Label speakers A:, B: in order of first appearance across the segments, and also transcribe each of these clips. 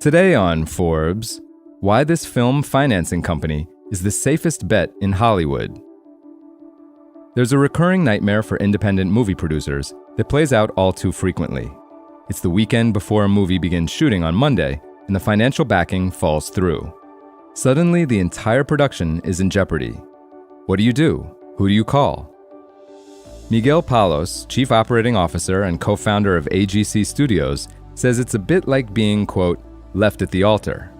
A: Today on Forbes, why this film financing company is the safest bet in Hollywood. There's a recurring nightmare for independent movie producers that plays out all too frequently. It's the weekend before a movie begins shooting on Monday, and the financial backing falls through. Suddenly, the entire production is in jeopardy. What do you do? Who do you call? Miguel Palos, Chief Operating Officer and co-founder of AGC Studios, says it's a bit like being, quote, left at the altar.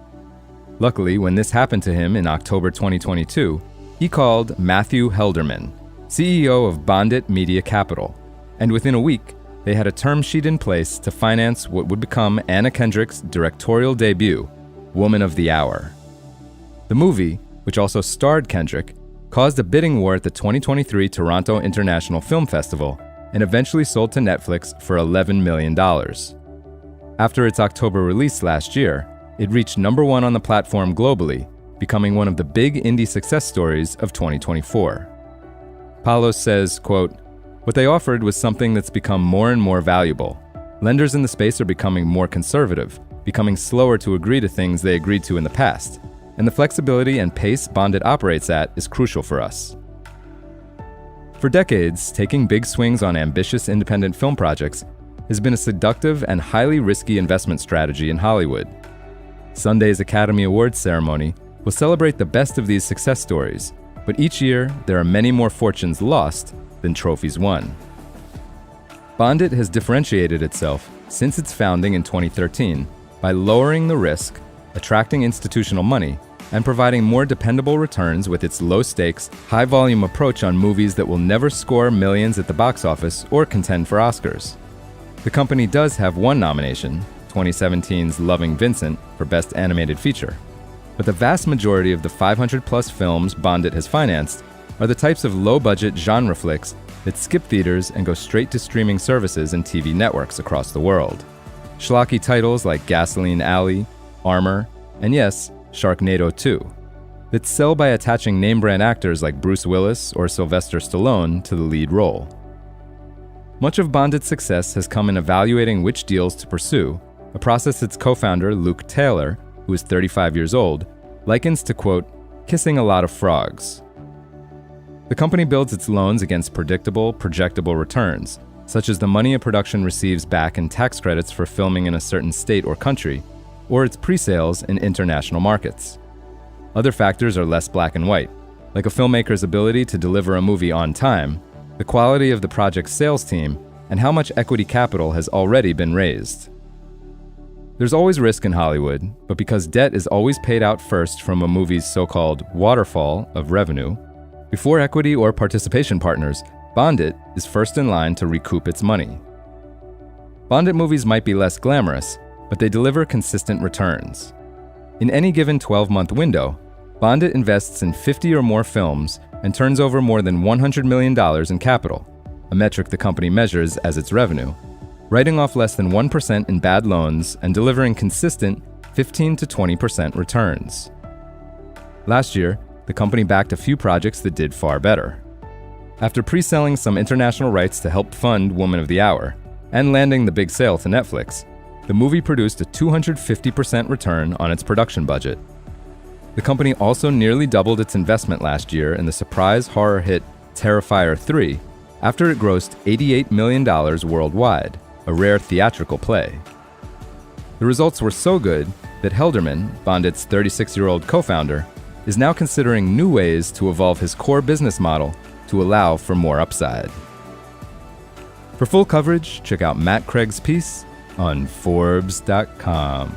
A: Luckily, when this happened to him in October 2022, he called Matthew Helderman, CEO of BondIt Media Capital, and within a week, they had a term sheet in place to finance what would become Anna Kendrick's directorial debut, Woman of the Hour. The movie, which also starred Kendrick, caused a bidding war at the 2023 Toronto International Film Festival and eventually sold to Netflix for $11 million. After its October release last year, it reached #1 on the platform globally, becoming one of the big indie success stories of 2024. Palos says, quote, "What they offered was something that's become more and more valuable. Lenders in the space are becoming more conservative, becoming slower to agree to things they agreed to in the past, and the flexibility and pace BondIt operates at is crucial for us." For decades, taking big swings on ambitious independent film projects has been a seductive and highly risky investment strategy in Hollywood. Sunday's Academy Awards ceremony will celebrate the best of these success stories, but each year there are many more fortunes lost than trophies won. BondIt has differentiated itself since its founding in 2013 by lowering the risk, attracting institutional money, and providing more dependable returns with its low-stakes, high-volume approach on movies that will never score millions at the box office or contend for Oscars. The company does have one nomination, 2017's Loving Vincent, for Best Animated Feature. But the vast majority of the 500-plus films BondIt has financed are the types of low-budget genre flicks that skip theaters and go straight to streaming services and TV networks across the world. Schlocky titles like Gasoline Alley, Armor, and yes, Sharknado 2, that sell by attaching name-brand actors like Bruce Willis or Sylvester Stallone to the lead role. Much of BondIt's success has come in evaluating which deals to pursue, a process its co-founder, Luke Taylor, who is 35 years old, likens to, quote, kissing a lot of frogs. The company builds its loans against predictable, projectable returns, such as the money a production receives back in tax credits for filming in a certain state or country, or its pre-sales in international markets. Other factors are less black and white, like a filmmaker's ability to deliver a movie on time, the quality of the project's sales team, and how much equity capital has already been raised. There's always risk in Hollywood, but because debt is always paid out first from a movie's so-called waterfall of revenue, before equity or participation partners, BondIt is first in line to recoup its money. BondIt movies might be less glamorous, but they deliver consistent returns. In any given 12-month window, BondIt invests in 50 or more films and turns over more than $100 million in capital, a metric the company measures as its revenue, writing off less than 1% in bad loans and delivering consistent 15 to 20% returns. Last year, the company backed a few projects that did far better. After pre-selling some international rights to help fund Woman of the Hour and landing the big sale to Netflix, the movie produced a 250% return on its production budget. The company also nearly doubled its investment last year in the surprise horror hit Terrifier 3 after it grossed $88 million worldwide, a rare theatrical play. The results were so good that Helderman, BondIt's 36-year-old co-founder, is now considering new ways to evolve his core business model to allow for more upside. For full coverage, check out Matt Craig's piece on Forbes.com.